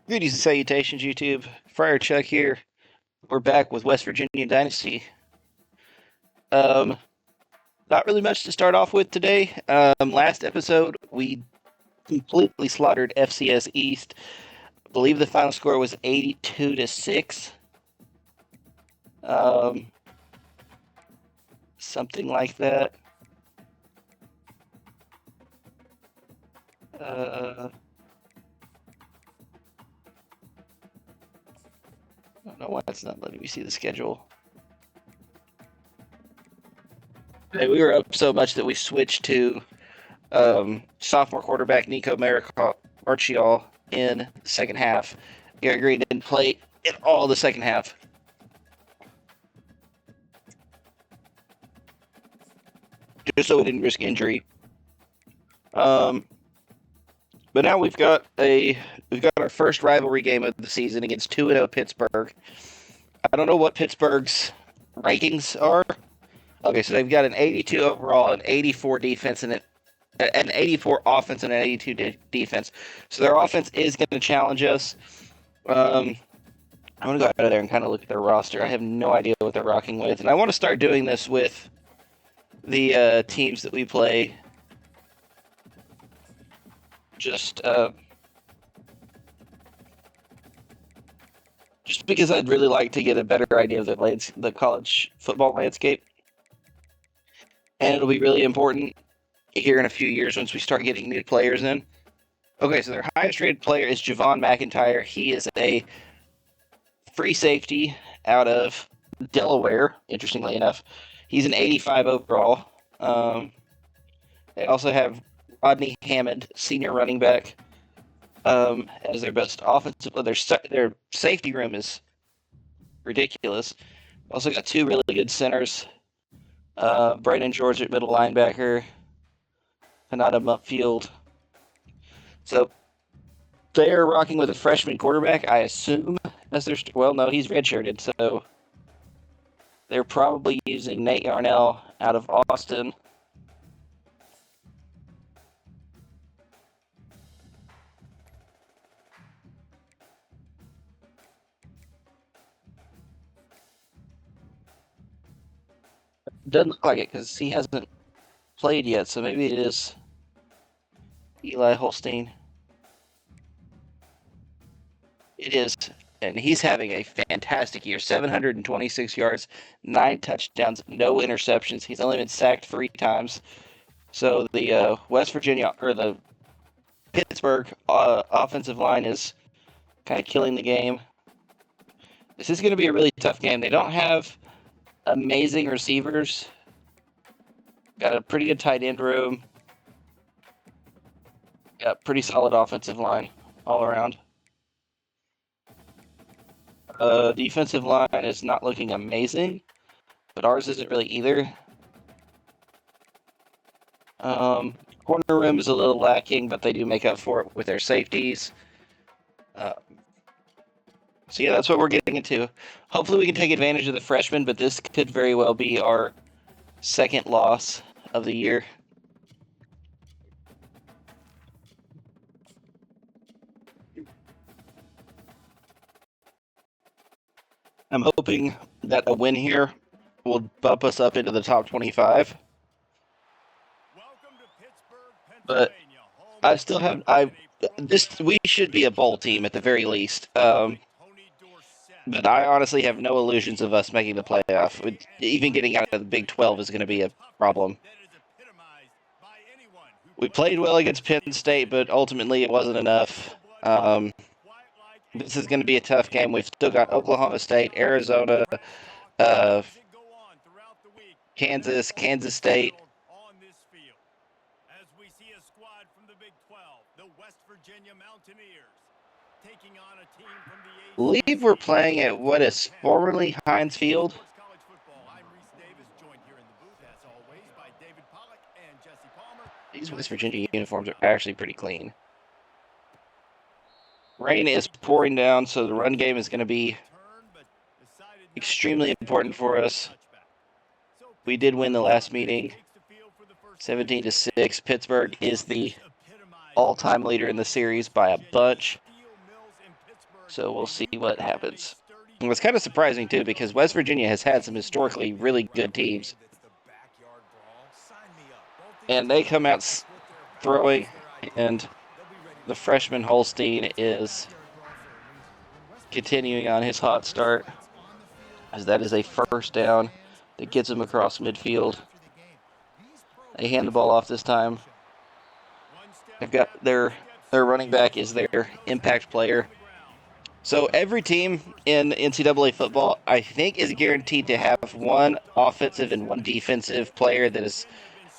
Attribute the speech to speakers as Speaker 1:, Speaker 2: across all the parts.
Speaker 1: Greetings and salutations, YouTube. Friar Chuck here. We're back with West Virginia Dynasty. Um, Not really much to start off with today. Last episode, we completely slaughtered FCS East. I believe the final score was 82-6. Um, Something like that. I don't know why it's not letting me see the schedule. Hey, we were up so much that we switched to sophomore quarterback Nico Marchial in the second half. Gary Green didn't play at all the second half. Just so we didn't risk injury. But now we've got our first rivalry game of the season against 2-0 Pittsburgh. I don't know what Pittsburgh's rankings are. Okay, so they've got an 82 overall, an 84 defense, and an 84 offense and an 82 defense. So their offense is going to challenge us. I'm going to go out of there and kind of look at their roster. I have no idea what they're rocking with, and I want to start doing this with the teams that we play. Just because I'd really like to get a better idea of the college football landscape. And it'll be really important here in a few years once we start getting new players in. Okay, so their highest rated player is Javon McIntyre. He is a free safety out of Delaware, interestingly enough. He's an 85 overall. They also have Rodney Hammond, senior running back, as their best offensive. Their safety room is ridiculous. Also got two really good centers. Brandon George at middle linebacker, Hanada upfield. So they're rocking with a freshman quarterback, I assume. No, he's redshirted, so they're probably using Nate Yarnell out of Austin. Doesn't look like it because he hasn't played yet, so maybe it is Eli Holstein. It is, and he's having a fantastic year. 726 yards, 9 touchdowns, no interceptions. He's only been sacked 3 times. So the West Virginia or the Pittsburgh offensive line is kind of killing the game. This is going to be a really tough game. They don't have amazing receivers. Got a pretty good tight end room. Got pretty solid offensive line all around. Defensive line is not looking amazing, but ours isn't really either. Corner room is a little lacking, but they do make up for it with their safeties. So yeah, that's what we're getting into. Hopefully we can take advantage of the freshmen, but this could very well be our second loss of the year. I'm hoping that a win here will bump us up into the top 25. But I still have we should be a bowl team at the very least. But I honestly have no illusions of us making the playoff. Even getting out of the Big 12 is going to be a problem. We played well against Penn State, but ultimately it wasn't enough. This is going to be a tough game. We've still got Oklahoma State, Arizona, Kansas State. I believe we're playing at what is formerly Heinz Field. These West Virginia uniforms are actually pretty clean. Rain is pouring down, so the run game is going to be extremely important for us. We did win the last meeting, 17-6. Pittsburgh is the all-time leader in the series by a bunch. So we'll see what happens. And it's kind of surprising, too, because West Virginia has had some historically really good teams. And they come out throwing, and the freshman Holstein is continuing on his hot start, as that is a first down that gets him across midfield. They hand the ball off this time. They've got their running back is their impact player. So every team in NCAA football, I think, is guaranteed to have one offensive and one defensive player that is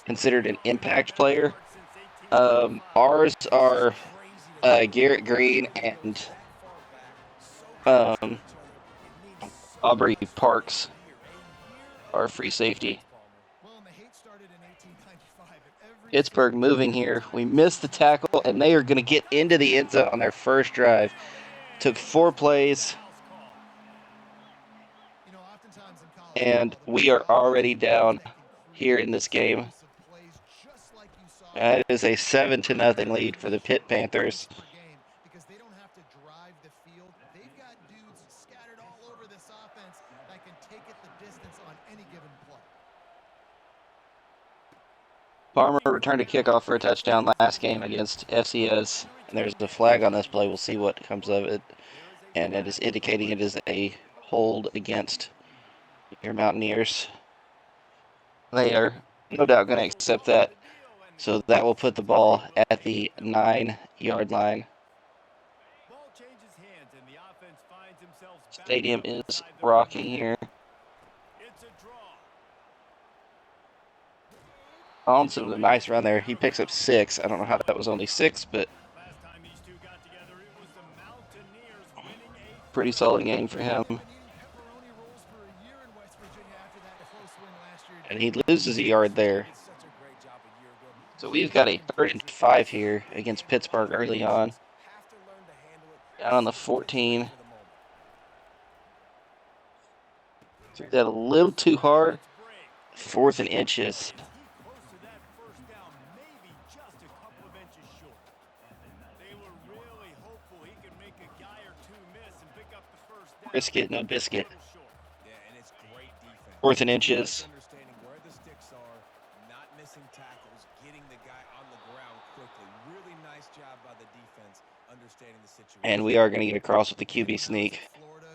Speaker 1: considered an impact player. Ours are Garrett Green and Aubrey Parks, our free safety. Pittsburgh moving here. We missed the tackle, and they are going to get into the end zone on their first drive. Took 4 plays, and we are already down here in this game. It is a 7-0 lead for the Pitt Panthers. Farmer returned a kickoff for a touchdown last game against FCS, and there's a flag on this play. We'll see what comes of it, and it is indicating it is a hold against your Mountaineers. They are no doubt going to accept that, so that will put the ball at the 9-yard line. Stadium is rocking here. Olsen with a nice run there. He picks up 6. I don't know how that was only 6, but pretty solid game for him. And he loses a yard there. So we've got a 3rd and 5 here against Pittsburgh early on. Down on the 14. Threw that a little too hard. 4th and inches. Brisket, no biscuit. 4th and inches. And we are going to get across with the QB sneak.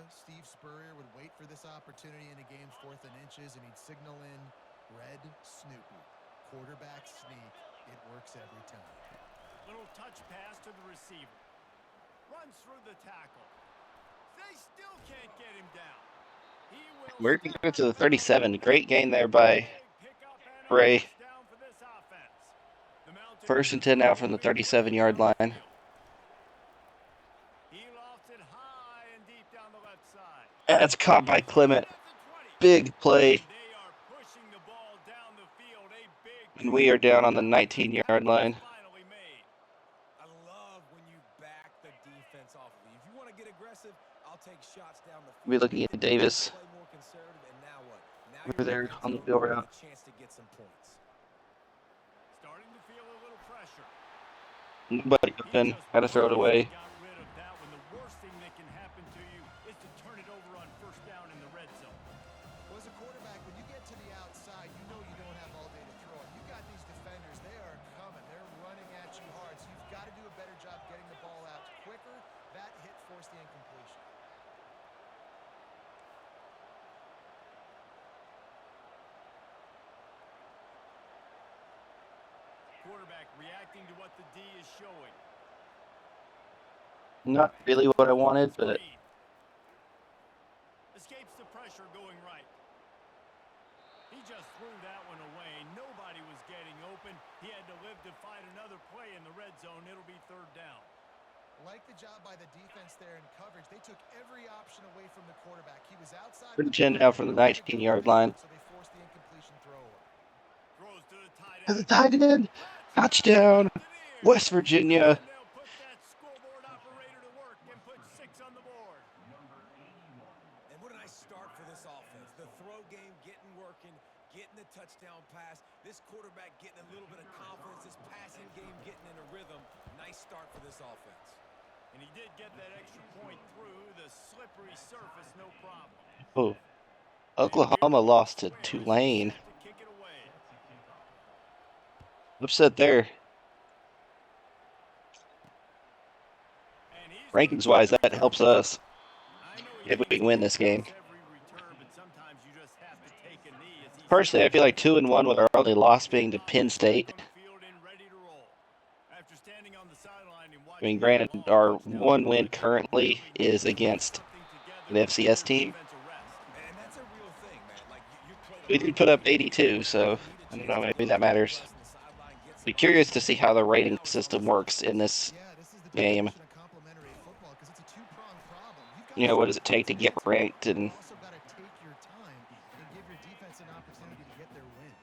Speaker 2: Steve Spurrier would wait for this opportunity in a game's 4th and inches, and he'd signal in Red Snoopy. Quarterback sneak. It works every time.
Speaker 3: Little touch pass to the receiver. Runs through the tackle. They still can't get him down.
Speaker 1: We're going to go to the 37. Great gain there by Bray. 1st and 10 now from the 37-yard line. That's caught by Clement. Big play. And we are down on the 19-yard line.
Speaker 4: I love when you back the defense off of you. If you want to get aggressive, I'll take shots down the field.
Speaker 1: We're looking at Davis. Over there on the field route. Nobody open. Had to throw it away.
Speaker 3: Quarterback reacting to what the D is showing.
Speaker 1: Not really what I wanted, but
Speaker 3: escapes the pressure going right. He just threw that one away. Nobody was getting open. He had to live to fight another play in the red zone. It'll be 3rd down.
Speaker 2: Like the job by the defense there in coverage. They took every option away from the quarterback. He was outside.
Speaker 1: 3rd and 10 now from the 19-yard line.
Speaker 2: So they forced the incompletion throwaway.
Speaker 3: Throws to the tight
Speaker 1: To the tight end. Touchdown. West Virginia.
Speaker 3: Put that scoreboard operator to work and put 6 on the board.
Speaker 4: And what a nice start for this offense. The throw game getting working, getting the touchdown pass. This quarterback getting a little bit of confidence. This passing game getting in a rhythm. Nice start for this offense.
Speaker 3: And he did get that extra point through the slippery surface, no problem.
Speaker 1: Oh,
Speaker 3: And here
Speaker 1: Oklahoma
Speaker 3: is
Speaker 1: lost to
Speaker 3: Squares
Speaker 1: Tulane.
Speaker 3: set to kick it away.
Speaker 1: Upset there.
Speaker 3: And he's going to
Speaker 1: Rankings
Speaker 3: try
Speaker 1: wise,
Speaker 3: to
Speaker 1: that
Speaker 3: return
Speaker 1: helps
Speaker 3: it.
Speaker 1: us
Speaker 3: I know he
Speaker 1: if we
Speaker 3: can't
Speaker 1: can win
Speaker 3: take
Speaker 1: this game.
Speaker 3: every return, but sometimes you just have to take a knee as he
Speaker 1: Personally, I feel like 2-1 with our only loss being to Penn State.
Speaker 3: on the field and ready to roll. After standing on the sideline and
Speaker 1: I mean,
Speaker 3: watching that
Speaker 1: granted,
Speaker 3: long
Speaker 1: our
Speaker 3: touchdown
Speaker 1: one
Speaker 3: run,
Speaker 1: win currently
Speaker 3: clearly
Speaker 1: is
Speaker 3: he put
Speaker 1: against
Speaker 3: something together
Speaker 1: an
Speaker 3: with a
Speaker 1: FCS
Speaker 3: clear
Speaker 1: team.
Speaker 3: defensive rest.
Speaker 4: And that's a real thing, man. Like, you played a
Speaker 1: We
Speaker 4: lot
Speaker 1: did
Speaker 4: of
Speaker 1: put up
Speaker 4: games.
Speaker 1: 82, so
Speaker 4: You need a
Speaker 1: I don't
Speaker 4: chance
Speaker 1: know,
Speaker 4: to
Speaker 1: maybe
Speaker 4: build
Speaker 1: that
Speaker 4: a little
Speaker 1: matters.
Speaker 4: rest on the sideline, get
Speaker 1: Be
Speaker 4: some
Speaker 1: curious
Speaker 4: rest.
Speaker 1: to see how the rating
Speaker 2: Now it's on
Speaker 1: system
Speaker 2: the
Speaker 1: works in
Speaker 2: sidelines.
Speaker 1: this
Speaker 2: Yeah, this is the
Speaker 1: game.
Speaker 2: definition of complementary football because it's a two-pronged problem. You've got
Speaker 1: You
Speaker 2: to
Speaker 1: know, what
Speaker 2: score
Speaker 1: does it take to
Speaker 2: points
Speaker 1: get
Speaker 2: against them,
Speaker 1: ranked?
Speaker 2: but
Speaker 1: And
Speaker 2: you've also got to take your time and give your defense an opportunity to get their win.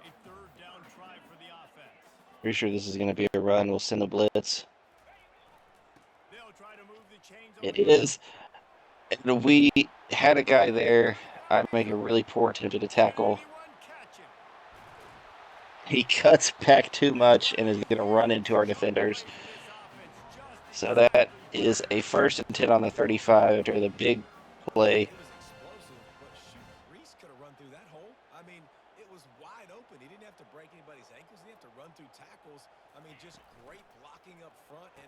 Speaker 3: A third down try for the offense.
Speaker 1: pretty sure this is going to be a run. We'll send a blitz.
Speaker 3: They'll try to move the chains on
Speaker 1: It
Speaker 3: the ground.
Speaker 1: is. And we had a guy there. I make a really poor attempt at a tackle.
Speaker 3: Anyone catch him?
Speaker 1: He cuts back too much and is going to run into our defenders. So that is a 1st and 10 on the 35 after the big play.
Speaker 4: It was explosive, but shoot, Reese could have run through that hole. I mean, it was wide open. He didn't have to break anybody's ankles. He didn't have to run through tackles. I mean, just great blocking up front and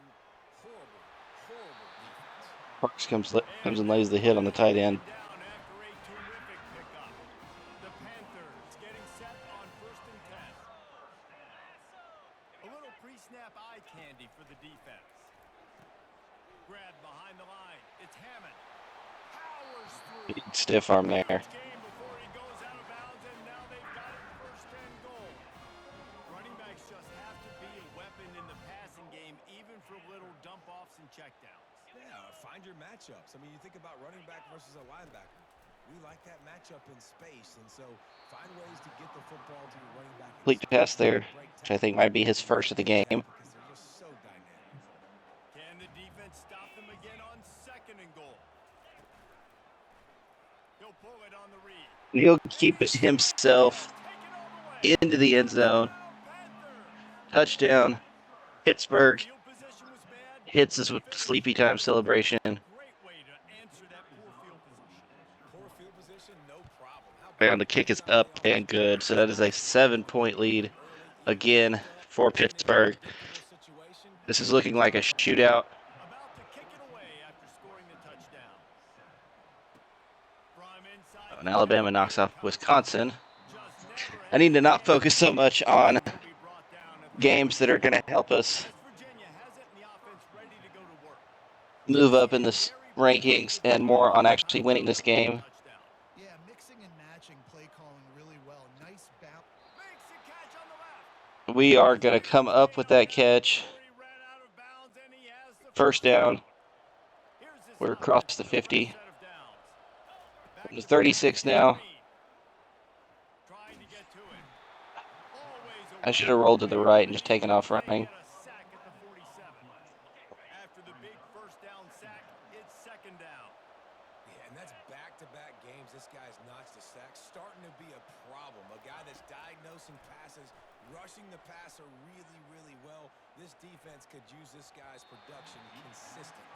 Speaker 4: horrible, horrible defense.
Speaker 1: Parks comes and lays the hit on the tight end.
Speaker 3: Down after a terrific pickup. The Panthers getting set on 1st and 10. A little pre-snap eye candy for the defense. Grab behind the line. It's Hammond. Powers through.
Speaker 1: Stiff arm there.
Speaker 3: Game before he goes out of bounds, and now they've got it 1st and goal. Running backs just have to be a weapon in the passing game, even for little dump-offs and checkdowns.
Speaker 4: Yeah, find your matchups. I mean, you think about running back versus a linebacker. We like that matchup in space, and so find ways to get the football to your running back.
Speaker 1: Complete pass there, which I think might be his first of the game.
Speaker 4: Because they're just so dynamic.
Speaker 3: Can the defense stop them again on 2nd and goal? He'll pull it on the read.
Speaker 1: He'll keep it himself into the end zone. Touchdown. Pittsburgh
Speaker 3: Field position was bad.
Speaker 1: hits us with sleepy time celebration.
Speaker 3: Great way to answer that poor field position.
Speaker 4: Poor field position, no problem. How
Speaker 1: And the kick is up and good. So that is a 7-point lead again for Pittsburgh. This is looking like a shootout.
Speaker 3: About to kick it away after scoring the touchdown. From inside.
Speaker 1: And Alabama knocks off Wisconsin. I need to not focus so much on games that are going to help us
Speaker 3: Virginia has it and the offense ready to go to work.
Speaker 1: move up in the rankings and more on actually winning this game.
Speaker 3: Touchdown.
Speaker 2: Yeah, mixing and matching play calling really well. Nice bounce.
Speaker 3: Makes the catch on the left.
Speaker 1: We are going to come up with that catch.
Speaker 3: He ran out of bounds and he has the
Speaker 1: 1st down.
Speaker 3: Here's his
Speaker 1: We're
Speaker 3: stop.
Speaker 1: across the 50.
Speaker 3: Set of downs. Back
Speaker 1: It's
Speaker 3: to
Speaker 1: 36 now.
Speaker 3: Trying to get to it. Always
Speaker 1: I should have rolled to the right and just taken off running.
Speaker 3: Get a sack at the 47. After the big 1st down sack, it's 2nd down.
Speaker 4: Yeah, and that's back-to-back games. This guy's notched a sack. Starting to be a problem. A guy that's diagnosing passes, rushing the passer really, really well. This defense could use this guy's production consistently.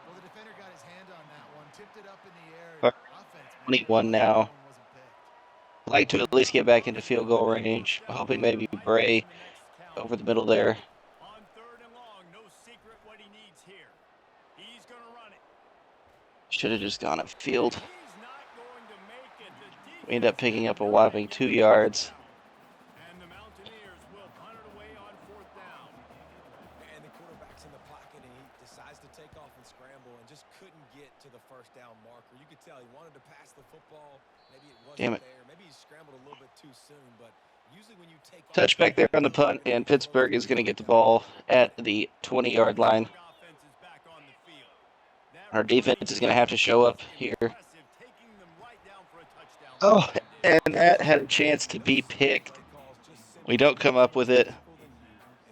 Speaker 2: Well, the defender got his hand on that one, tipped it up in the air.
Speaker 1: But
Speaker 2: Offense,
Speaker 1: 21 now.
Speaker 2: wasn't picked.
Speaker 1: I'd like to at least get back into field goal range. Hoping maybe Bray over the middle there.
Speaker 3: On 3rd and long, no secret what he needs here. He's going to run it.
Speaker 1: Should have just gone upfield.
Speaker 3: He's not going to make it. The
Speaker 1: We end up picking up a whopping 2 yards.
Speaker 3: And the Mountaineers will punt it away on 4th down.
Speaker 4: And the quarterback's in the pocket, and he decides to take off and scramble and just couldn't get to the 1st down marker. You could tell he wanted to pass the football. Maybe it wasn't
Speaker 1: Damn it.
Speaker 4: there. Maybe he scrambled a little bit too soon, but usually when you take off...
Speaker 1: Touchback there on the punt, and Pittsburgh is going to get the ball at the 20-yard line.
Speaker 3: Offense is back on the field. That
Speaker 1: Our defense is going to have to show up here.
Speaker 3: impressive, taking them right down for a touchdown.
Speaker 1: Oh, and that had a chance to be picked. We don't come up with it.
Speaker 4: And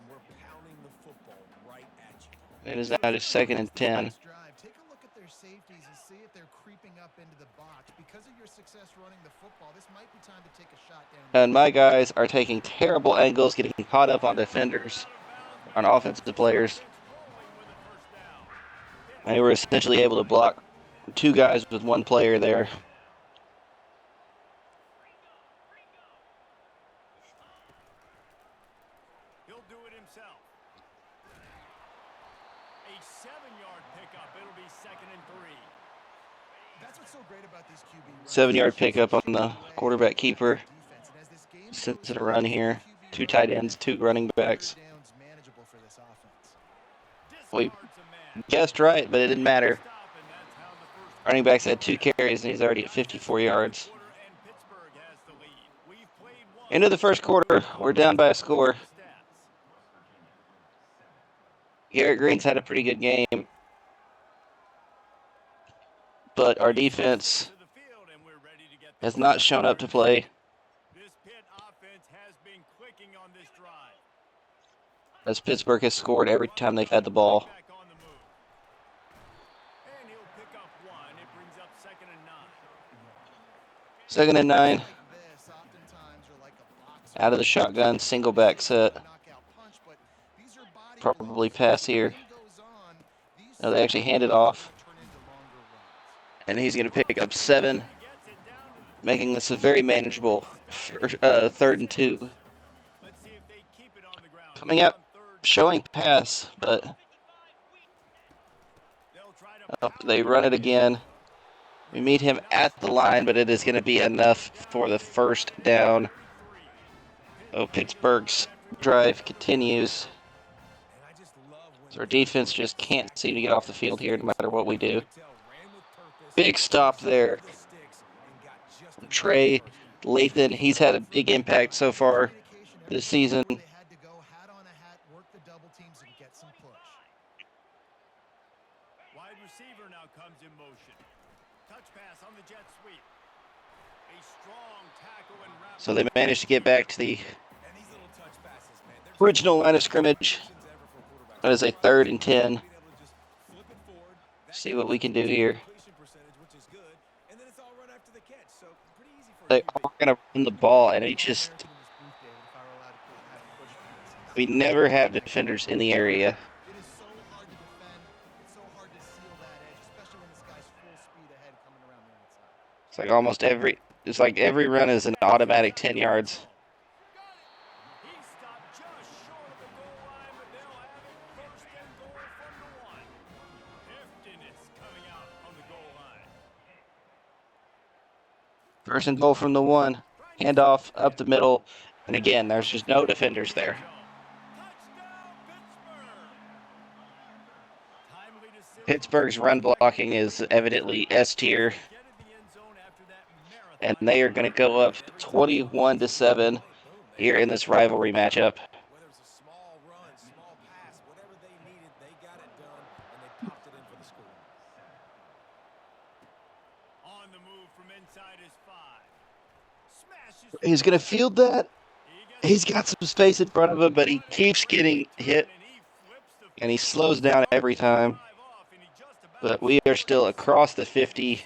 Speaker 4: we're pounding the football right at you.
Speaker 1: It is now just 2nd and 10.
Speaker 2: Next drive, take a look at their safeties and see if they're creeping up into the box. Because of your success running the football, this might be time to take a shot down.
Speaker 1: And my guys are taking terrible angles, getting caught up on defenders, on offensive players. They were essentially able to block two guys with one player there.
Speaker 3: He'll do it himself. A 7-yard pickup. It'll be 2nd and 3.
Speaker 2: That's what's so great about these QB runs.
Speaker 1: 7-yard pickup on the quarterback keeper. Sends it a run here. 2 tight ends, 2 running backs. We guessed right, but it didn't matter. Running backs had 2 carries, and he's already at 54 yards. Into the first quarter, we're down by a score. Garrett Green's had a pretty good game, but our defense has not shown up to play. As Pittsburgh has scored every time they've had the ball. Second and 9. Out of the shotgun, single back set. Probably pass here. No, they actually hand it off. And he's going to pick up 7, making this a very manageable 3rd and 2. Coming out, showing pass, but they run it again. We meet him at the line, but it is going to be enough for the first down. Oh, Pittsburgh's drive continues. So our defense just can't seem to get off the field here no matter what we do. Big stop there. Trey Lathan, he's had a big impact so far this season.
Speaker 3: Wide receiver now comes in motion. Touch pass on the jet sweep. A strong tackle and wrap.
Speaker 1: So they managed to get back to the original line of scrimmage. That is a 3rd and 10. See what we can do here. They are going to run the ball, and we never have defenders in the area.
Speaker 2: It is so hard to defend. It's so hard to seal that edge, especially when this guy's full speed ahead coming around the outside.
Speaker 1: It's like every run is an automatic 10 yards.
Speaker 3: He stopped just short of the goal line, but they'll have it 1st and goal from the 1. Heftiness coming out on the goal line.
Speaker 1: 1st and goal from the 1. Handoff up the middle. And again, there's just no defenders there. Pittsburgh's run blocking is evidently S tier. And they are going to go up 21-7 here in this rivalry matchup.
Speaker 4: Whether it's a small run, small pass, whatever they needed, they got it done, and they popped it in for the score.
Speaker 3: On the move from inside his 5. Smashes.
Speaker 1: He's going to field that. He's got some space in front of him, but he keeps getting hit. And he slows down every time. But we are still across the 50.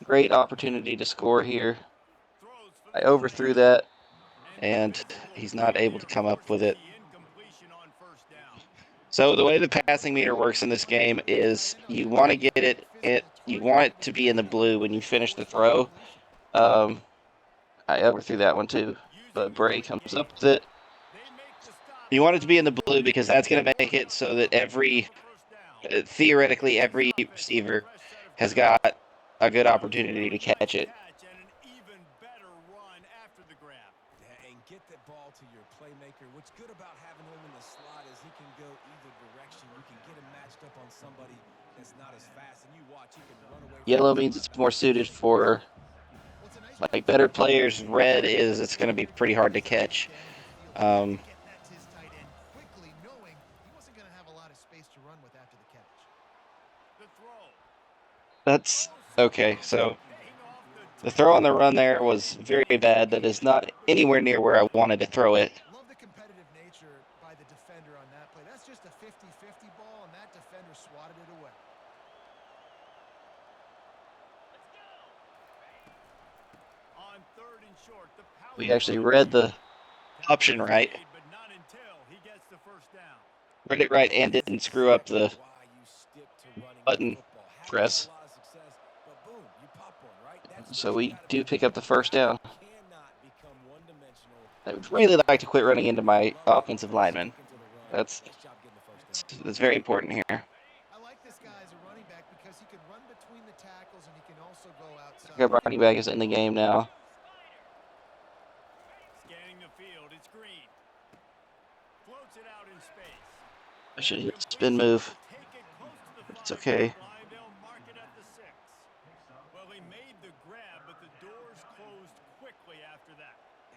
Speaker 1: Great opportunity to score here. I overthrew that, and he's not able to come up with it. So the way the passing meter works in this game is you want to get it, you want it to be in the blue when you finish the throw. I overthrew that one too, but Bray comes up with it. You want it to be in the blue because that's going to make it so that theoretically every receiver has got a good opportunity to catch it.
Speaker 4: And get that ball to your playmaker. What's good about having him in the slot is he can go either direction. You can get him matched up on somebody that's not as fast, and you watch, he can run away.
Speaker 1: Yellow means it's more suited for like better players. Red is it's going to be pretty hard to catch. That's okay. So the throw on the run there was very bad. That is not anywhere near where I wanted to throw it.
Speaker 2: Love the competitive nature by the defender on that play. That's just a 50-50 ball, and that defender swatted it away.
Speaker 3: On 3rd and short,
Speaker 1: We actually read the option right.
Speaker 3: but not until he gets the 1st down.
Speaker 1: Read it right and didn't screw up the button press. So we do pick up the first down. I would really like to quit running into my offensive lineman. That's very important here.
Speaker 2: I like this guy as a running back because he can run between the tackles and he can also go outside.
Speaker 1: Our running back is in the game now.
Speaker 3: Scanning the field, it's Green. Floats it out in space.
Speaker 1: I should hit a spin move. It's okay.
Speaker 3: They'll mark it at the 6. Well, he made the grab, but the doors closed quickly after that.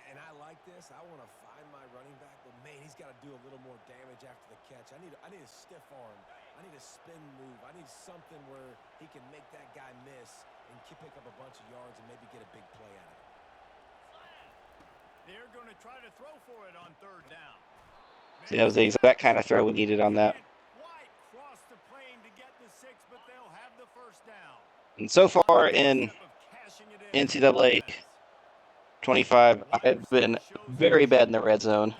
Speaker 4: And I like this. I want to find my running back, but man, he's got to do a little more damage after the catch. I need a stiff arm. I need a spin move. I need something where he can make that guy miss and pick up a bunch of yards and maybe get a big play out of it.
Speaker 3: They're going to try to throw for it on 3rd down.
Speaker 1: See, that was the exact kind of throw we needed on that.
Speaker 3: White crossed the plane to get the 6, but they'll have the 1st down.
Speaker 1: And so far in NCAA 25, I've been very bad in the red zone.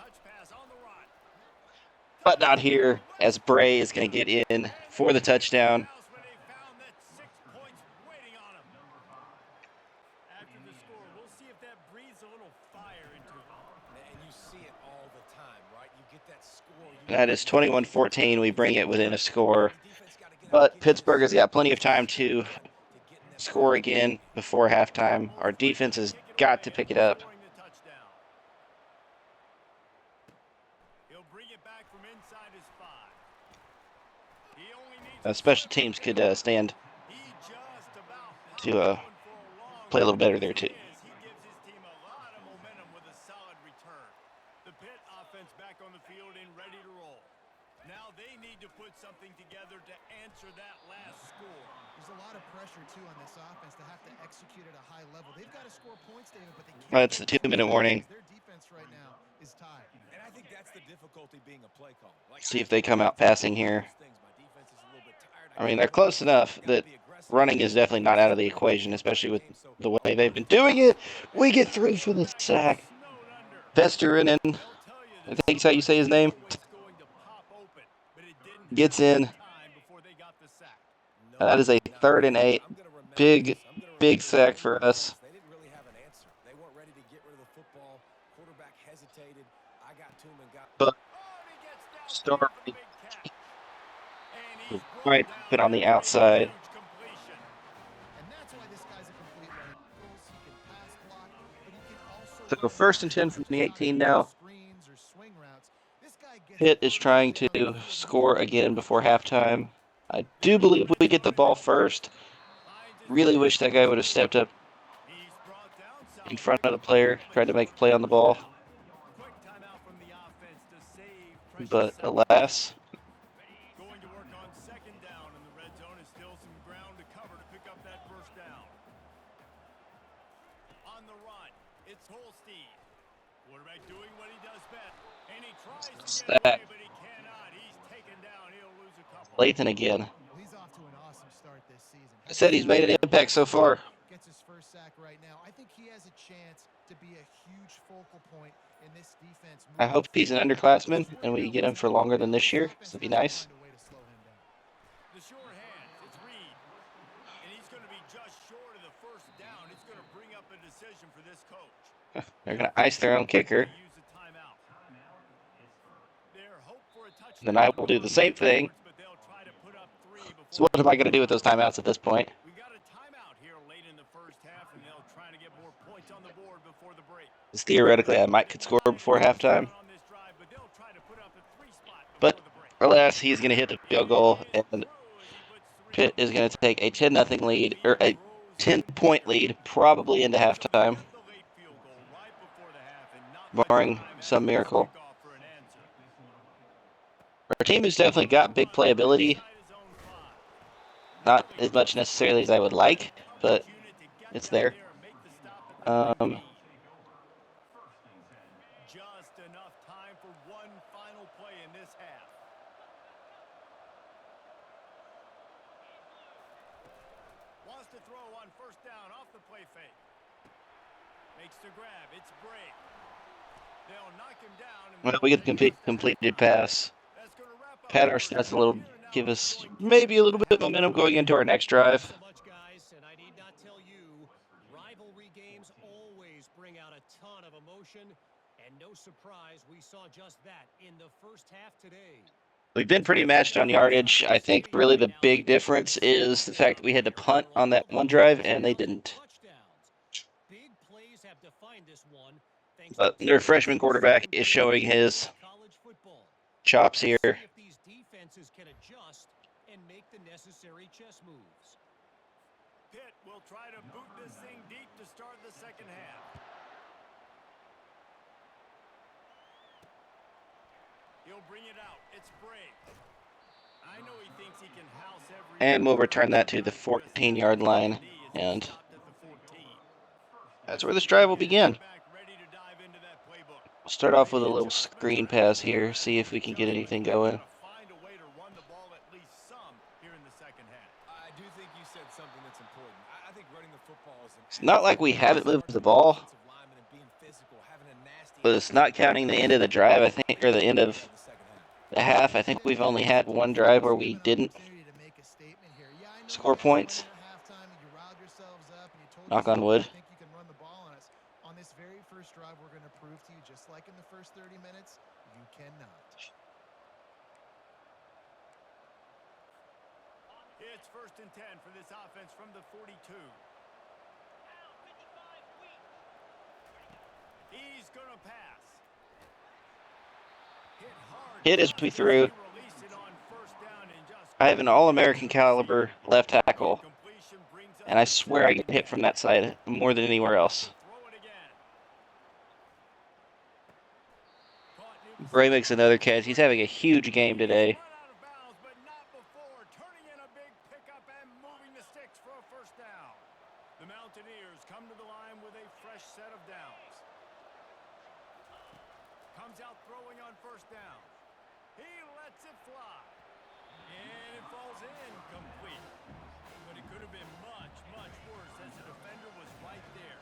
Speaker 1: But not here, as Bray is going to get in for the touchdown.
Speaker 3: After the score, we'll see if that breathes a little fire into it.
Speaker 4: And you see it all the time, right? You get that score.
Speaker 1: That is 21-14. We bring it within a score. But Pittsburgh has got plenty of time to score again before halftime. Our defense has got to pick it up. Special teams could stand to play a little better there too.
Speaker 3: He gives his team a lot of momentum with a solid return. The Pitt offense back on the field and ready to roll. Now they need to put something together to answer that last score.
Speaker 2: There's a lot of pressure, too, on this offense to have to execute at a high level. They've got to score points, David, but they can't.
Speaker 1: That's the 2-minute warning.
Speaker 2: Their defense right now is tied.
Speaker 4: And I think that's the difficulty being a play call.
Speaker 1: See if they come out passing here. I mean, they're close enough that running is definitely not out of the equation, especially with the way they've been doing it. We get 3 for the sack. Vesterinen, I think is how you say his name, gets in. That is a 3rd and 8. Big sack for us.
Speaker 4: They didn't really have an answer. They weren't ready to get rid of the football. Quarterback hesitated. I got to him and got.
Speaker 1: But Story right, put on the outside.
Speaker 2: And that's why this guy's a complete running. He can pass block, but he can also
Speaker 1: So 1st and 10 from the 18 now.
Speaker 2: screens or swing routes. This guy gets
Speaker 1: Pitt is trying to score again before halftime. I do believe we get the ball first. Really wish that guy would have stepped up in front of the player, tried to make a play on the ball. But alas,
Speaker 3: Going to work on 2nd down in the red zone is still some ground to cover to pick up that 1st down. On the run, it's Holstein. Quarterback doing what he does best. And he tries to get away, but he cannot. He's taken down. He'll lose a couple.
Speaker 1: Lathan again.
Speaker 2: He's off to an awesome start this season.
Speaker 1: I said he's made an impact so far.
Speaker 2: Gets his 1st sack right now. I think he has a chance to be a huge focal point in this defense.
Speaker 1: I hope he's an underclassman and we get him for longer than this year. This would be nice.
Speaker 3: The sure hand, it's Reed. And he's going to be just short of the 1st down. It's going to bring up a decision for this coach.
Speaker 1: They're going to ice their own kicker.
Speaker 3: Use a timeout. Their hope for a touchdown.
Speaker 1: Then I will do the same thing.
Speaker 3: But they'll try to put up 3 before.
Speaker 1: So what am I going to do with those timeouts at this point?
Speaker 3: We got a timeout here late in the 1st half, and they'll try to get more points on the board before the break.
Speaker 1: Theoretically, I might could score before halftime.
Speaker 3: On this drive, but they'll try to put up a 3 spot
Speaker 1: But
Speaker 3: before the break.
Speaker 1: alas, he's going to hit the field goal, and Pitt is going to take a 10-0 lead, or a 10-point lead, probably into halftime,
Speaker 3: The late field goal right before the half, and not
Speaker 1: barring some miracle.
Speaker 3: off for an answer.
Speaker 1: Our team has definitely got big playability. Not as much necessarily as I would like, but it's there.
Speaker 3: Just enough time for one final play in this half. Wants to throw on 1st down off the play fake. Makes the grab. It's Bray. They'll knock him down. And
Speaker 1: Well, we get the completed pass.
Speaker 3: that's going to wrap up
Speaker 1: Pat our stats a little give us maybe a little bit of momentum going into our next drive.
Speaker 5: So much, guys, and I need not tell you, rivalry games always bring out a ton of emotion, and no surprise, we saw just that in the first half today.
Speaker 1: We've been pretty matched on yardage. I think really the big difference is the fact that we had to punt on that one drive, and they didn't.
Speaker 5: Big plays have defined this one.
Speaker 1: But their freshman quarterback is showing his chops here.
Speaker 5: See if these defenses can adjust and make the necessary chess moves.
Speaker 3: Pitt will try to boot this thing deep to start the second half. He'll bring it out. It's Brake. I know he thinks he can house every.
Speaker 1: And we'll return that to the 14-yard line. And that's where this drive will begin. We'll start off with a little screen pass here, see if we can get anything going.
Speaker 3: Find a way to run the ball at least some here in the second half.
Speaker 4: I do think you said something that's important. I think running the football is
Speaker 1: It's not like we haven't lived the ball, but it's not counting the end of the drive, I think, or the end of the half. I think we've only had one drive where we didn't score points. Knock on wood.
Speaker 2: On this very first drive, we're going to prove to you, just like in the first 30 minutes, you cannot.
Speaker 3: It's 1st and 10 for this offense from the 42. He's going to pass. Hit hard.
Speaker 1: Hit as we threw. I have an all-American caliber left tackle, and I swear I get hit from that side more than anywhere else. Bray makes another catch. He's having a huge game today.
Speaker 3: The Mountaineers come to the line with a fresh set of downs. Comes out throwing on 1st down. He lets it fly. And it falls incomplete. But it could have been much, much worse as the defender was right there.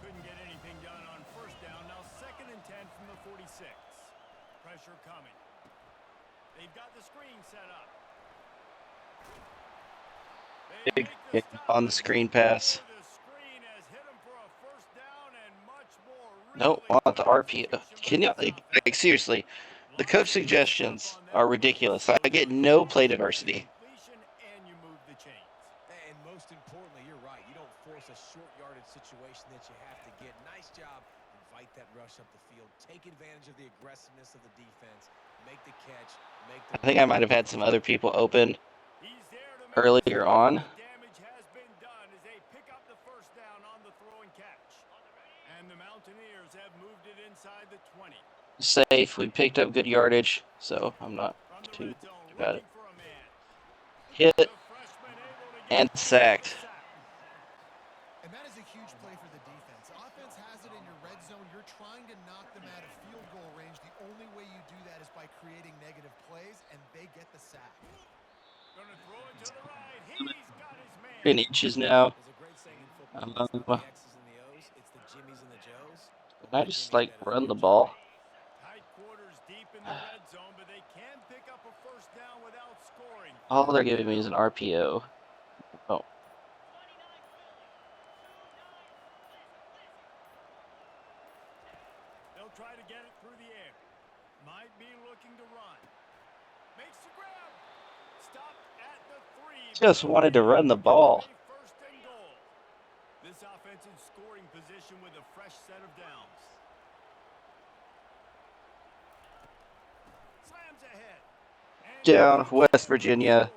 Speaker 3: Couldn't get anything done on 1st down. Now 2nd and 10 from the 46. Pressure coming. They've got the screen set up.
Speaker 1: Big hit on the screen pass. Nope, on the RPO. Can you, like seriously, the coach suggestions are ridiculous. I get no play diversity.
Speaker 4: And most importantly, you're right. You don't force a short yardage situation that you have to get. Nice job. Invite that rush up the field. Take advantage of the aggressiveness of the defense. Make the catch.
Speaker 1: I think I might have had some other people open earlier on.
Speaker 3: Damage has been done as they pick up the 1st down on the throw and catch. And the Mountaineers have moved it inside the 20.
Speaker 1: Safe. We picked up good yardage, so I'm not too about it. Hit and sacked.
Speaker 2: And that is a huge play for the defense. Offense has it in your red zone. You're trying to knock them out of field goal range. The only way you do that is by creating negative plays, and they get the sack.
Speaker 3: Gonna throw it to the right. He's got his man.
Speaker 1: In inches now.
Speaker 4: There's a great saying in football. It's not the X's and the O's, it's the Jimmies and the Joes.
Speaker 1: Can I just like run the ball?
Speaker 3: Tight quarters deep in the red zone, but they can pick up a 1st down without scoring.
Speaker 1: All they're giving me is an RPO. Oh.
Speaker 3: They'll try to get it through the air. Might be looking to run. Makes the grab. Stop at the 3.
Speaker 1: Just wanted to run the ball.
Speaker 3: 1st and goal. This offense in scoring position with a fresh set of downs. Slams ahead.
Speaker 1: Down, West Virginia.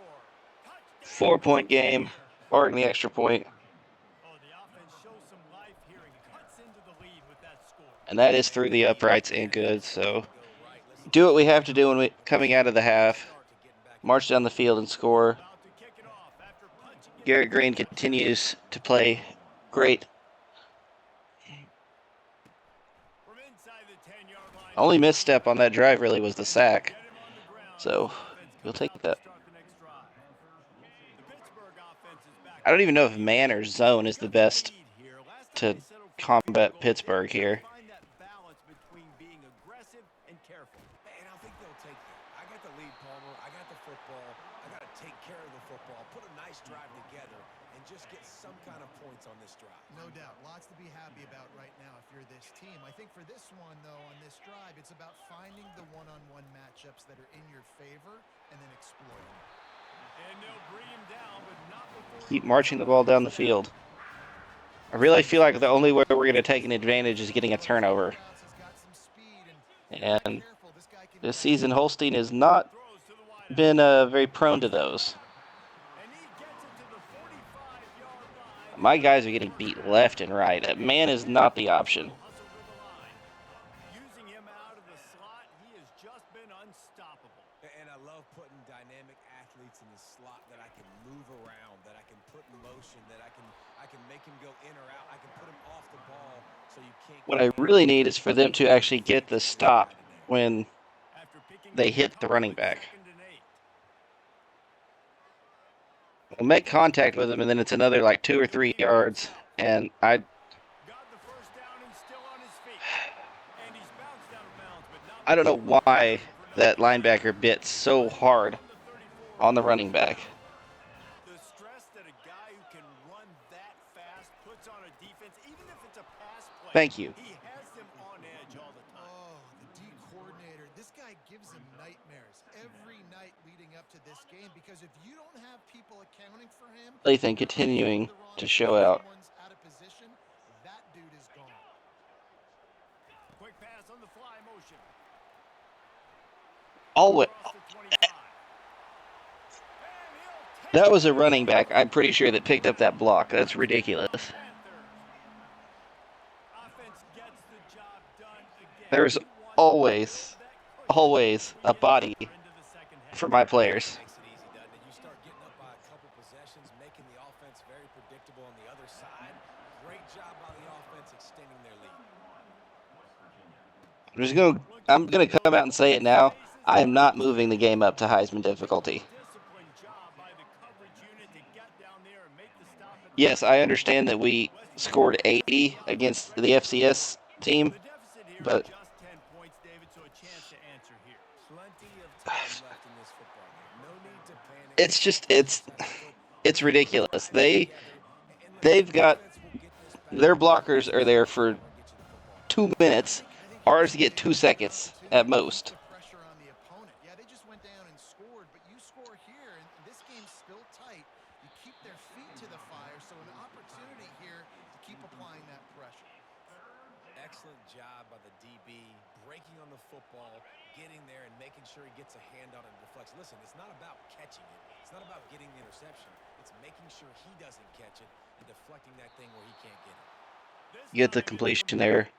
Speaker 1: 4-point game. Barring the extra point.
Speaker 3: Oh, the offense shows some life here and cuts into the lead with that score.
Speaker 1: And that is through the uprights and good, so do what we have to do when we coming out of the half. March down the field and score.
Speaker 3: About to kick it off after punching it.
Speaker 1: Garrett Green continues to play great.
Speaker 3: From inside the 10-yard line.
Speaker 1: Only misstep on that drive really was the sack.
Speaker 3: Get him on the ground.
Speaker 1: So
Speaker 3: Offense
Speaker 1: we'll
Speaker 3: comes
Speaker 1: take
Speaker 3: out to
Speaker 1: that.
Speaker 3: start the next drive. The Pittsburgh offense is back.
Speaker 1: I don't even know if man or zone is the best to combat Pittsburgh here.
Speaker 3: Find that balance between being aggressive and careful.
Speaker 4: And I think they'll take that. I got the lead, Palmer. I got the football. I to take care of the football, put a nice drive together, and just get some kind of points on this drive.
Speaker 2: No doubt. Lots to be happy about right now if you're this team. I think for this one, though, on this drive, it's about finding the one-on-one matchups that are in your favor and then exploiting them.
Speaker 3: And they'll bring him down, but not before
Speaker 1: Keep marching the ball down the field. I really feel like the only way we're going to take an advantage is getting a turnover. And this season, Holstein has not
Speaker 3: throws to the wide
Speaker 1: been very prone to those.
Speaker 3: and he gets it to the 45-yard line.
Speaker 1: My guys are getting beat left and right. A man is not the option.
Speaker 3: Hustle to the line. Using him out of the slot, he has just been unstoppable.
Speaker 4: And I love putting dynamic athletes in the slot that I can move around, that I can put in motion, that I can make him go in or out. I can put him off the ball so you can't.
Speaker 1: What I really need is for them to actually get the stop when
Speaker 3: After picking
Speaker 1: they
Speaker 3: up
Speaker 1: hit the
Speaker 3: cover
Speaker 1: running
Speaker 3: with
Speaker 1: back.
Speaker 3: 2nd and 8.
Speaker 1: We'll make contact with them, and then it's another like 2 or 3 yards. And
Speaker 3: Got the first down and still on his feet. And he's bounced out of bounds, but not
Speaker 1: I don't know why that linebacker bit so hard on the running back.
Speaker 3: The stress that a guy who can run that fast puts on a defense, even if it's a pass play.
Speaker 1: Thank you.
Speaker 3: He has them on edge all the time.
Speaker 2: Oh, the D coordinator. This guy gives him nightmares every night leading up to this game because if you don't have people accounting for him,
Speaker 1: Lathan continuing to show out.
Speaker 2: someone's out of position, that dude is gone.
Speaker 3: Quick pass on the fly motion.
Speaker 1: Always,
Speaker 3: Across the 25. And he'll take
Speaker 1: that was a running back, I'm pretty sure, that picked up that block. That's ridiculous.
Speaker 3: Panthers. Offense gets the job done again.
Speaker 1: There's
Speaker 3: He wants
Speaker 1: always,
Speaker 3: that cushion.
Speaker 1: always a body
Speaker 3: Into the second half.
Speaker 1: for my players.
Speaker 4: Makes it easy, doesn't it? You start getting up by a couple possessions, making the offense very predictable on the other side. Great job by the offense extending their lead.
Speaker 1: I'm gonna come out and say it now. I am not moving the game up to Heisman difficulty.
Speaker 3: Disciplined job by the coverage unit to get down there and make the stop at the
Speaker 1: Yes, I understand that we scored 80 against the FCS team,
Speaker 3: The deficit here
Speaker 1: but
Speaker 3: is just 10 points, David, so a chance to answer here.
Speaker 4: Plenty of time left in this football game. No need to panic.
Speaker 1: it's just it's ridiculous. They've got their blockers are there for 2 minutes. Ours get 2 seconds at most.
Speaker 2: The pressure on the opponent. Yeah, they just went down and scored, but you score here, and this game's still tight. You keep their feet to the fire, so an opportunity here to keep applying that pressure.
Speaker 4: Excellent job by the DB, breaking on the football, getting there and making sure he gets a hand on it and deflects. Listen, it's not about catching it. It's not about getting the interception. It's making sure he doesn't catch it and deflecting that thing where he can't get it.
Speaker 1: Get the completion there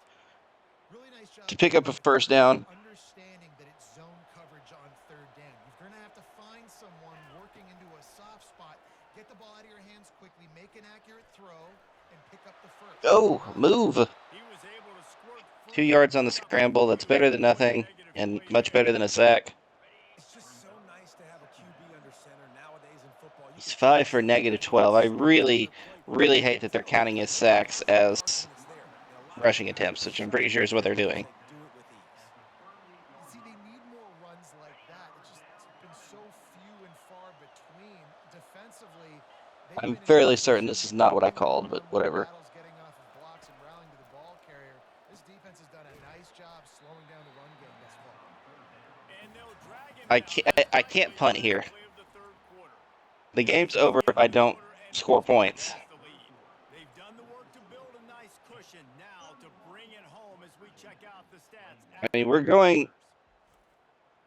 Speaker 2: Really nice job
Speaker 1: to pick up a first down.
Speaker 2: understanding that it's zone coverage on 3rd down. You're going to have to find someone working into a soft spot, get the ball out of your hands quickly, make an accurate throw, and pick up the first.
Speaker 1: Oh, move.
Speaker 3: He was able to squirt
Speaker 1: 2 yards on the scramble. That's better than nothing, and much better than a sack.
Speaker 4: It's just so nice to have a QB under center nowadays in football.
Speaker 1: He's 5 for -12. I really hate that they're counting his sacks as rushing attempts, which I'm pretty sure is what they're doing.
Speaker 4: Do it with ease.
Speaker 2: See, they need more runs like that. It's been so few and far between. Defensively, they've
Speaker 1: I'm
Speaker 2: been
Speaker 1: fairly certain this is not what I called, but whatever.
Speaker 2: battles getting off of blocks and rallying to the ball carrier. This defense has done a nice job slowing down the run game thus far.
Speaker 3: and they'll drag him
Speaker 1: I can't punt here.
Speaker 3: play of the third quarter.
Speaker 1: The game's over if I don't score points.
Speaker 3: That's the lead. They've done the work to build a nice cushion now to bring it home as we check out the stats.
Speaker 1: I mean, we're going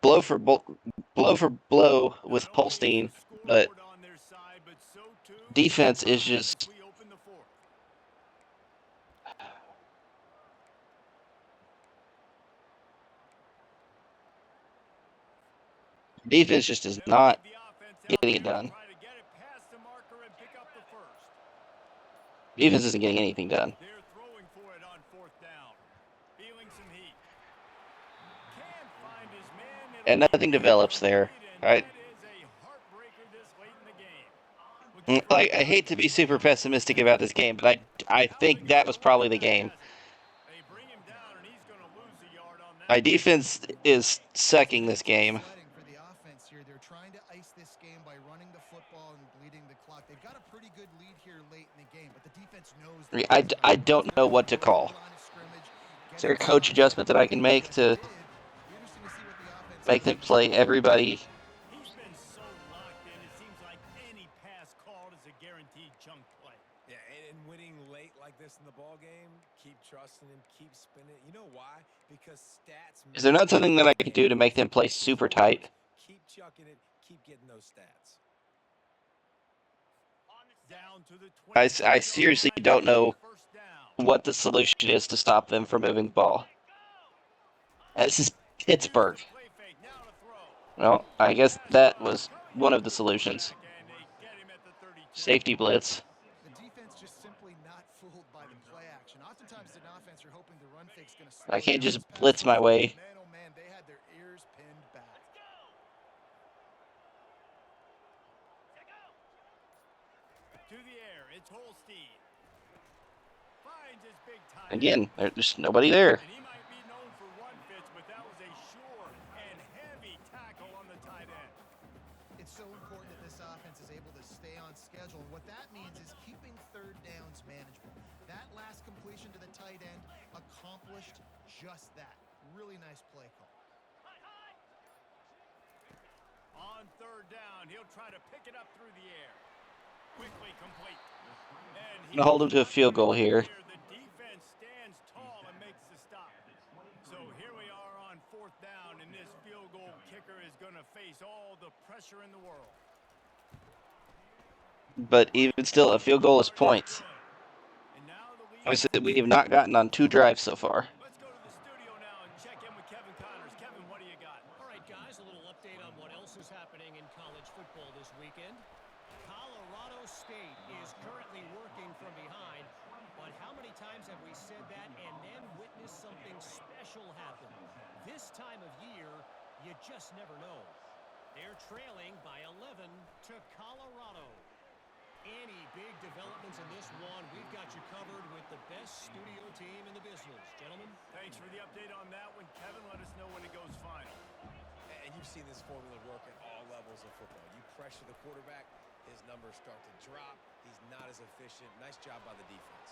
Speaker 1: blow for blow with Holstein, but
Speaker 3: On their side, but so too
Speaker 1: defense is just
Speaker 3: we open the fourth.
Speaker 1: defense just is not
Speaker 3: The offense out
Speaker 1: getting it
Speaker 3: there
Speaker 1: done.
Speaker 3: try to get it past the marker and pick up the first.
Speaker 1: Defense isn't getting anything done.
Speaker 3: They're throwing for it on 4th down. Feeling some heat. Can't find his man.
Speaker 1: And nothing develops there.
Speaker 3: That is a heartbreaker this late in the game.
Speaker 1: Like, I hate to be super pessimistic about this game, but I think that was probably the game.
Speaker 3: They bring him down and he's going to lose a yard on that.
Speaker 1: My defense is sucking this game.
Speaker 2: For the offense here, they're trying to ice this game by running running the football and bleeding the clock. They've got a pretty good lead here late in the game, but the defense knows
Speaker 1: I don't know what to call. Is there a coach adjustment that I can make to make them play everybody?
Speaker 3: He's been so locked in, it seems like any pass called is a guaranteed chunk play.
Speaker 4: Yeah, and winning late like this in the ball game, keep trusting him, keep spinning. You know why? Because stats.
Speaker 1: Is there not something that I can do to make them play super tight?
Speaker 4: Keep chucking it, keep getting those stats.
Speaker 3: Down to the
Speaker 1: I seriously don't know what the solution is to stop them from moving the ball. This is Pittsburgh. Well, I guess that was one of the solutions. Safety blitz.
Speaker 2: The defense just simply not fooled by the play action. Oftentimes, an offense you're hoping the run fake's going to slow
Speaker 1: I can't
Speaker 2: down.
Speaker 1: just blitz my way.
Speaker 2: Man, oh man, they had their ears pinned back.
Speaker 3: To the air, it's Holstein. Finds his big time.
Speaker 1: Again, there's nobody there.
Speaker 3: And he might be known for one fits, but that was a sure and heavy tackle on the tight end.
Speaker 2: It's so important that this offense is able to stay on schedule. And what that means is keeping third downs manageable. That last completion to the tight end accomplished just that. Really nice play call.
Speaker 3: On third down, he'll try to pick it up through the air. Quickly complete.
Speaker 1: I'm gonna hold him to a field goal here.
Speaker 3: The defense stands tall and makes the stop. So here we are on fourth down, and this field goal kicker is going to face all the pressure in the world.
Speaker 1: But even still, a field goal is points.
Speaker 3: And now the lead.
Speaker 1: I said we have not gotten on 2 drives so far.
Speaker 3: Let's go to the studio now and check in with Kevin Connors. Kevin, what do you got?
Speaker 5: All right, guys, a little update on what else is happening in college football this weekend. Colorado State is currently working from behind, but how many times have we said that and then witnessed something special happen? This time of year, you just never know. They're trailing by 11 to Colorado. Any big developments in this one, we've got you covered with the best studio team in the business. Gentlemen?
Speaker 3: Thanks for the update on that one, Kevin. Let us know when it goes final.
Speaker 4: And you've seen this formula work at all levels of football. You pressure the quarterback, his numbers start to drop. He's not as efficient. Nice job by the defense.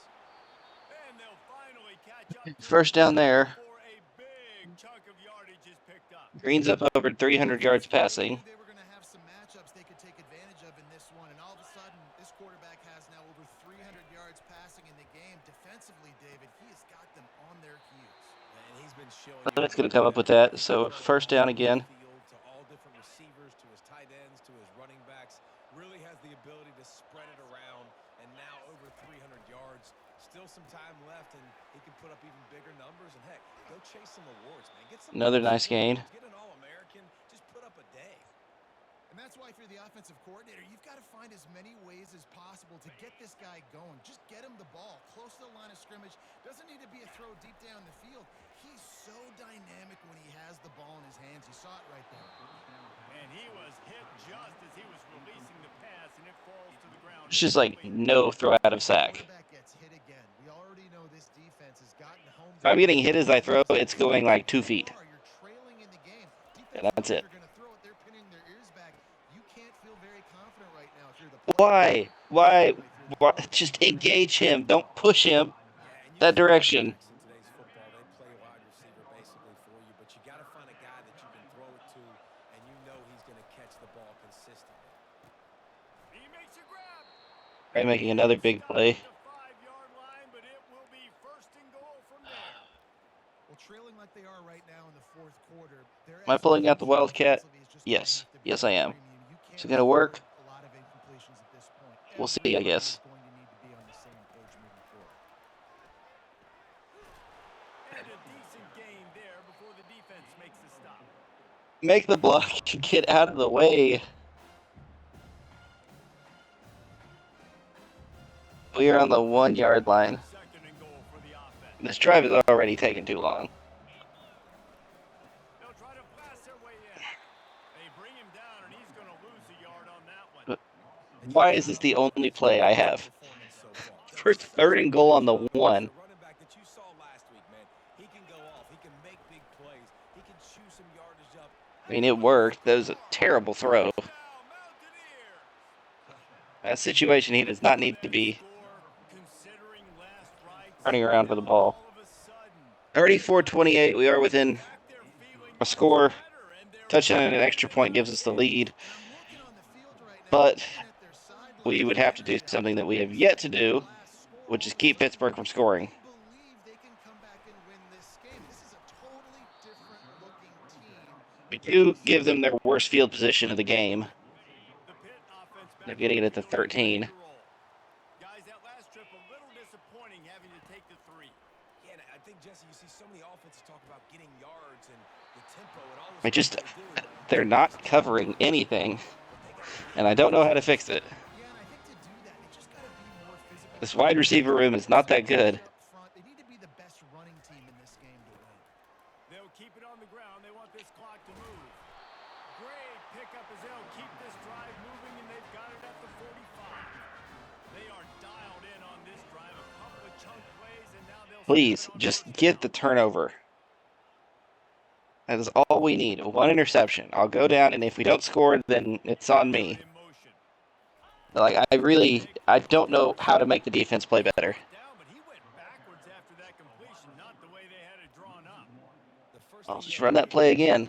Speaker 3: And they'll finally catch up.
Speaker 1: First down there.
Speaker 3: For a big chunk of yardage is picked up.
Speaker 1: Green's up over 300 yards passing.
Speaker 2: They were going to have some matchups they could take advantage of in this one, and all of a sudden, this quarterback has now over 300 yards passing in the game. Defensively, David, he has got them on their heels.
Speaker 4: And he's been showing.
Speaker 1: It's going to come up with that. So first down again.
Speaker 4: To all different receivers, to his tight ends, to his running backs, really has the ability to spread it around. And now over 300 yards. Still some time left, and he can put up even bigger numbers. And heck, go chase some awards, man. Get some.
Speaker 1: Another nice gain.
Speaker 4: Get an All-American. Just put up a day.
Speaker 2: And that's why if you're the offensive coordinator, you've got to find as many ways as possible to get this guy going. Just get him the ball close to the line of scrimmage. Doesn't need to be a throw deep down the field. He's so dynamic when he has the ball in his hands. You saw it right there.
Speaker 3: And he was hit just as he was releasing the pass, and it falls to the ground.
Speaker 1: It's just like no throw out of sack.
Speaker 2: Quarterback gets hit again. We already know this defense has gotten home.
Speaker 1: If I'm getting hit as I throw, it's going like 2 feet.
Speaker 2: You're trailing in the game.
Speaker 1: And that's it.
Speaker 2: They're going to throw it. They're pinning their ears back. You can't feel very confident right now if you're the
Speaker 1: Why? Just engage him. Don't push him that direction.
Speaker 4: In today's football, they play wide receiver basically for you, but you got to find a guy that you can throw it to, and you know he's going to catch the ball consistently.
Speaker 3: He makes a grab.
Speaker 1: I'm making another big play.
Speaker 3: The 5-yard line, but it will be first and goal from there.
Speaker 2: Well, trailing like they are right now in the fourth quarter.
Speaker 1: Am I pulling out the Wildcat? Yes. Yes, I am. Is it going to work?
Speaker 2: A lot of incompletions at this point.
Speaker 1: We'll see, I guess.
Speaker 2: Everybody's going to need to be on the same page moving forward.
Speaker 3: And a decent gain there before the defense makes the stop.
Speaker 1: Make the block. Get out of the way. We are on the 1-yard line.
Speaker 3: Second and goal for the offense.
Speaker 1: This drive is already taking too long.
Speaker 3: They'll try to blast their way in. They bring him down, and he's going to lose a yard on that one.
Speaker 1: Why is this the only play I have? For third and goal on the 1.
Speaker 4: The running back that you saw last week, man, he can go off. He can make big plays. He can chew some yardage up.
Speaker 1: I mean, it worked. That was a terrible throw.
Speaker 3: Now mounted here.
Speaker 1: a situation he does not need to be running around with the ball. 34-28, we are within a score. Touchdown and an extra point gives us the lead. But we would have to do something that we have yet to do, which is keep Pittsburgh from scoring. We do give them their worst field position of the game. They're getting it at the 13.
Speaker 3: Guys, that last trip a little disappointing having to take the 3.
Speaker 4: Yeah, and I think, Jesse, you see so many offenses talk about getting yards and the tempo and all this.
Speaker 1: They're not covering anything, and I don't know how to fix it. This wide receiver room is not that good.
Speaker 2: They need to be the best running team in this game to win.
Speaker 3: They'll keep it on the ground. They want this clock to move. Great pickup as they'll keep this drive moving, and they've got it at the 45. They are dialed in on this drive. A couple of chunk plays, and now they'll...
Speaker 1: Please, just get the turnover. That is all we need. One interception. I'll go down, and if we don't score, then it's on me. Like, I don't know how to make the defense play better. I'll just run that play again.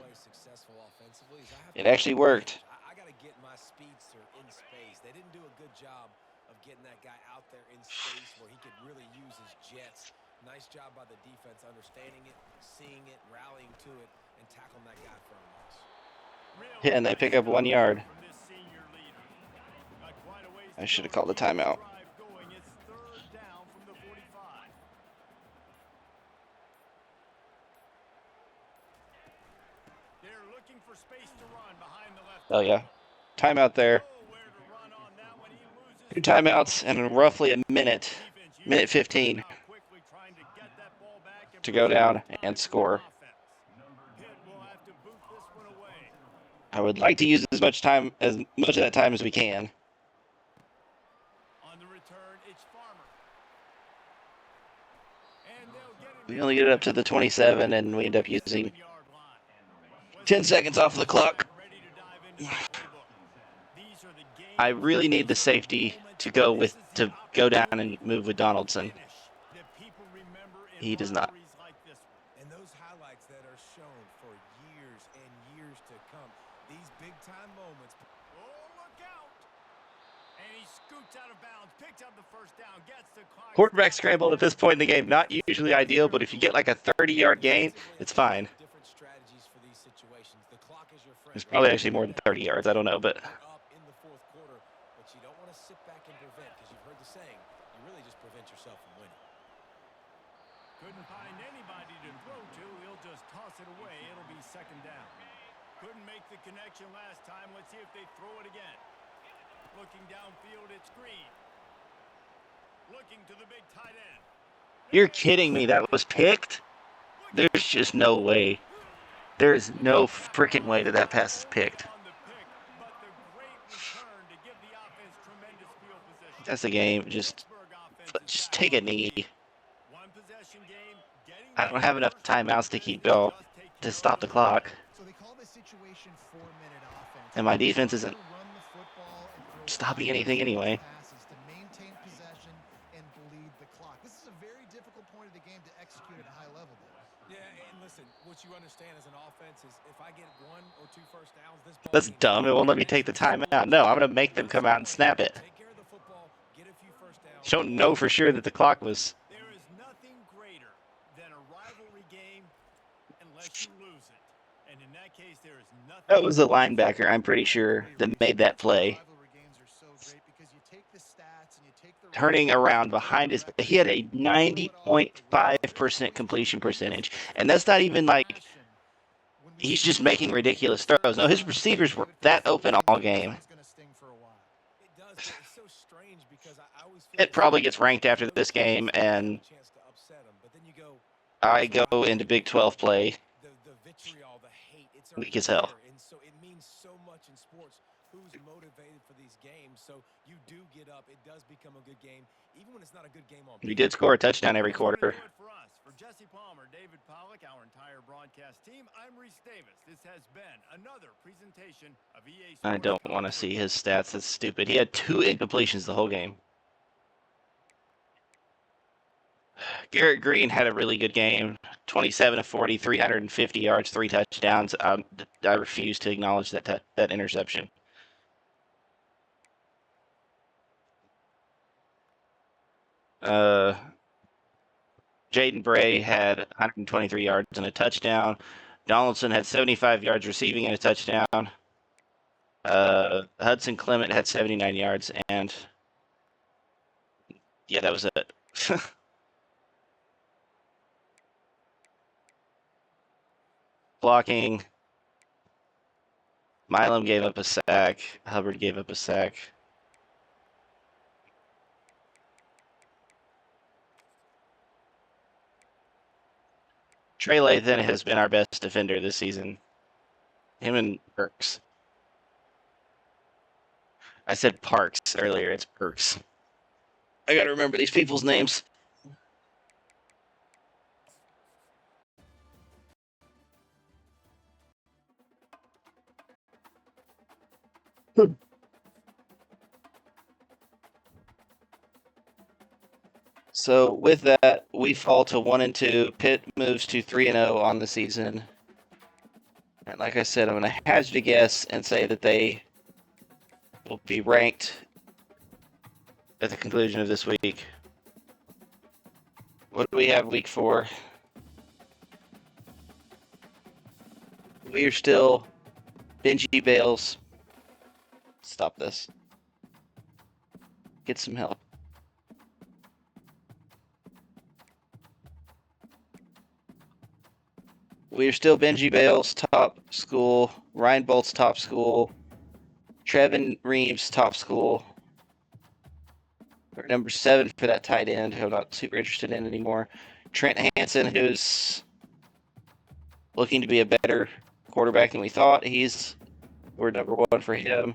Speaker 1: It actually worked.
Speaker 4: I got to get my speedster in space. They didn't do a good job of getting that guy out there in space where he could really use his jets. Nice job by the defense understanding it, seeing it, rallying to it, and tackling that guy for a loss.
Speaker 1: Yeah, and they pick up 1 yard. I should have called a timeout. Oh, yeah. Timeout there. 2 timeouts and roughly a minute 15 to go down and score. I would like to use as much of that time as we can. We only get it up to the 27, and we end up using 10 seconds off the clock. I really need the safety to go down and move with Donaldson. He does not.
Speaker 4: And those highlights that are shown for years and years to come, these big-time moments.
Speaker 3: Oh, look out! And he scoots out of bounds, picks up the first down, gets the clock.
Speaker 1: Quarterback scramble at this point in the game, not usually ideal, but if you get like a 30-yard gain, it's fine.
Speaker 4: Different strategies for these situations. The clock is your friend.
Speaker 1: It's probably actually more than 30 yards. I don't know, but
Speaker 4: Up in the fourth quarter, but you don't want to sit back and prevent, because you've heard the saying, you really just prevent yourself from winning.
Speaker 3: Couldn't find anybody to throw to. He'll just toss it away. It'll be second down. Couldn't make the connection last time. Let's see if they throw it again. Looking downfield, it's Green. Looking to the big tight end.
Speaker 1: you're kidding me. That was picked? There's just no way. There is no freaking way that pass is picked. That's the game. Just take a knee. I don't have enough timeouts to stop the clock. And my defense isn't stopping anything anyway.
Speaker 4: What you understand as an offense is if I get 1 or 2 first downs, this ball
Speaker 1: That's dumb. It won't let me take the timeout. No, I'm going to make them come out and snap it.
Speaker 4: take care of the football, get a few first downs.
Speaker 1: You don't know for sure that the clock was...
Speaker 3: There is nothing greater than a rivalry game unless you lose it. And in that case, there is nothing...
Speaker 1: That was the linebacker, I'm pretty sure, that made that play. Turning around behind his... He had a 90.5% completion percentage. And that's not even like... He's just making ridiculous throws. No, his receivers were that open all game. It probably gets ranked after this game, and I go into Big 12 play weak as hell.
Speaker 4: And so it means so much in sports. Who's motivated for these games, so you do get up. It does become a good game, even when it's not a good game on
Speaker 1: We
Speaker 4: paper.
Speaker 1: did score a touchdown every
Speaker 3: That's gonna
Speaker 1: quarter.
Speaker 3: do it for us. For Jesse Palmer, David Pollack, our entire broadcast team, I'm Reese Davis. This has been another presentation of EA Sports.
Speaker 1: I don't want to see his stats. That's stupid. He had 2 incompletions the whole game. Garrett Green had a really good game. 27 of 40, 350 yards, 3 touchdowns. I refuse to acknowledge that interception. Jaden Bray had 123 yards and a touchdown. Donaldson had 75 yards receiving and a touchdown. Hudson Clement had 79 yards, and yeah, that was it. Blocking. Milam gave up a sack. Hubbard gave up a sack. Trey Lathan has been our best defender this season. Him and Perks. I said Parks earlier. It's Perks. I gotta remember these people's names. So with that, we fall to 1-2. Pitt moves to 3-0 on the season. And like I said, I'm going to hazard a guess and say that they will be ranked at the conclusion of this week. What do we have week 4? We are still Benji Bales. Stop this. Get some help. We are still Benji Bales' top school, Ryan Bolt's top school, Trevin Reeves' top school. We're number 7 for that tight end, who I'm not super interested in anymore. Trent Hansen, who's looking to be a better quarterback than we thought. We're number 1 for him.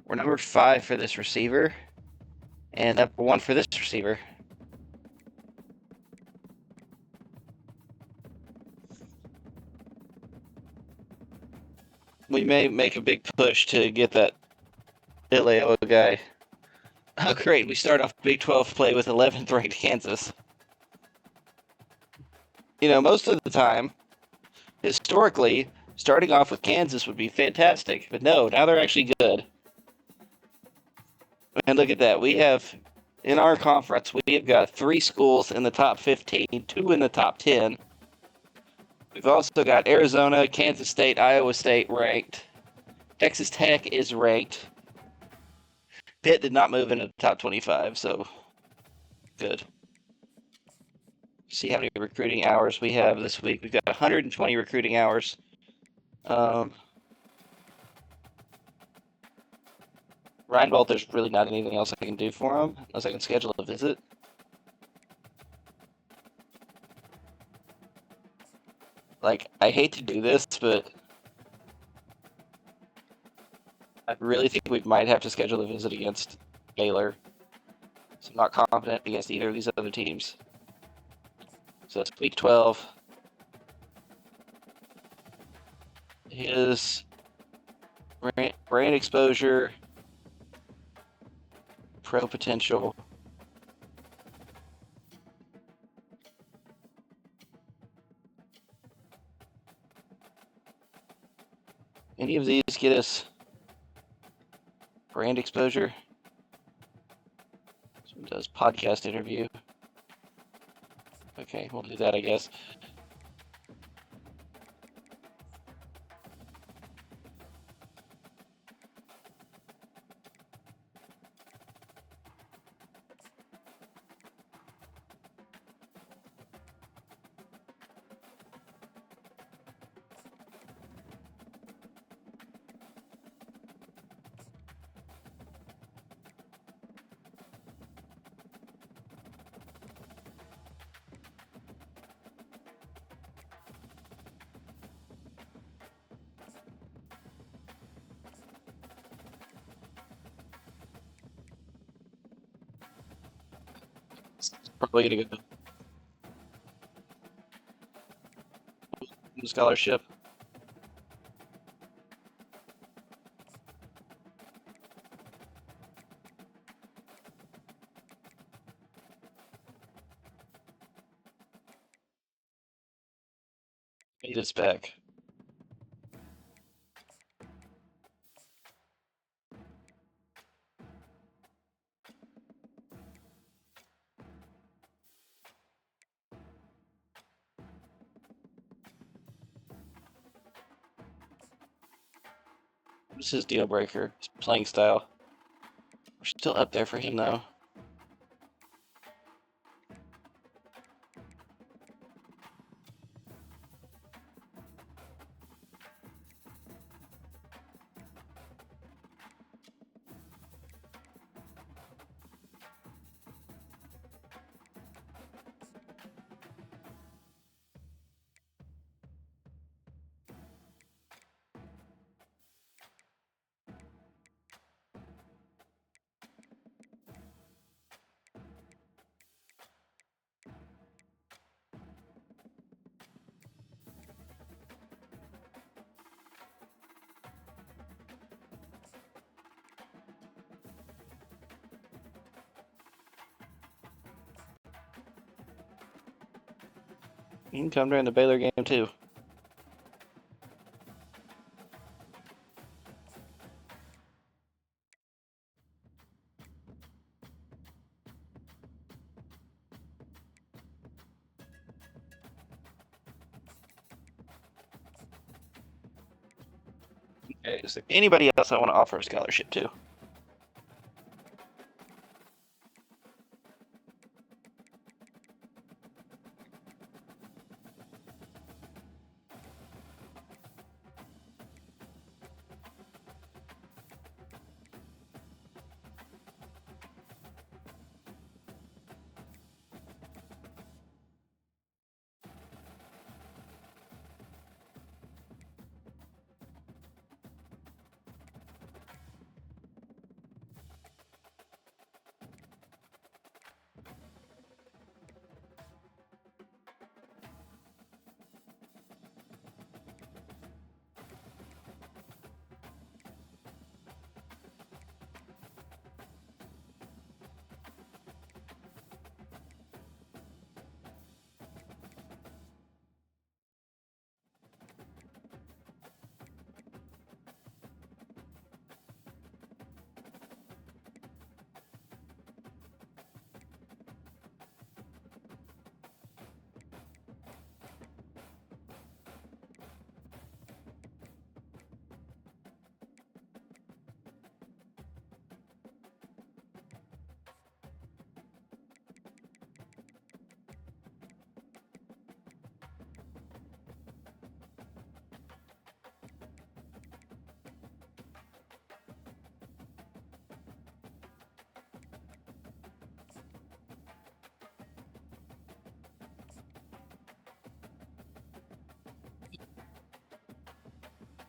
Speaker 1: We're number 5 for this receiver, and number 1 for this receiver. We may make a big push to get that Ilao guy. Oh, great. We start off Big 12 play with 11th ranked Kansas. You know, most of the time, historically, starting off with Kansas would be fantastic. But no, now they're actually good. And look at that. We have, in our conference, we have got 3 schools in the top 15, 2 in the top 10. We've also got Arizona, Kansas State, Iowa State ranked. Texas Tech is ranked. Pitt did not move into the top 25, so good. See how many recruiting hours we have this week. We've got 120 recruiting hours. Ryan Bolt, there's really not anything else I can do for him, unless I can schedule a visit. Like, I hate to do this, but I really think we might have to schedule a visit against Baylor. So I'm not confident against either of these other teams. So that's week 12. His brand exposure, pro potential. Any of these get us brand exposure? So it does podcast interview. Okay, we'll do that, I guess. Probably gonna go scholarship. Need us back. What's his deal breaker? His playing style. We're still up there for him though. You can come during the Baylor game too. Okay, is there anybody else I want to offer a scholarship to?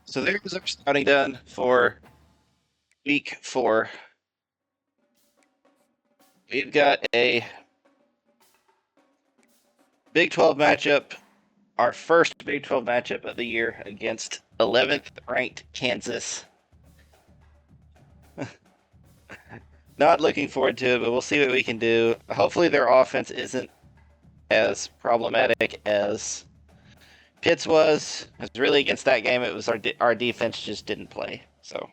Speaker 1: So there's our scouting done for week 4. We've got a Big 12 matchup, our first Big 12 matchup of the year against 11th ranked Kansas. Not looking forward to it, but we'll see what we can do. Hopefully their offense isn't as problematic as Pitt's was. Because really against that game, it was our defense just didn't play. So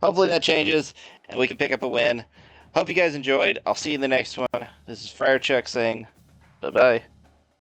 Speaker 1: hopefully that changes and we can pick up a win. Hope you guys enjoyed. I'll see you in the next one. This is Friar Chuck saying bye-bye.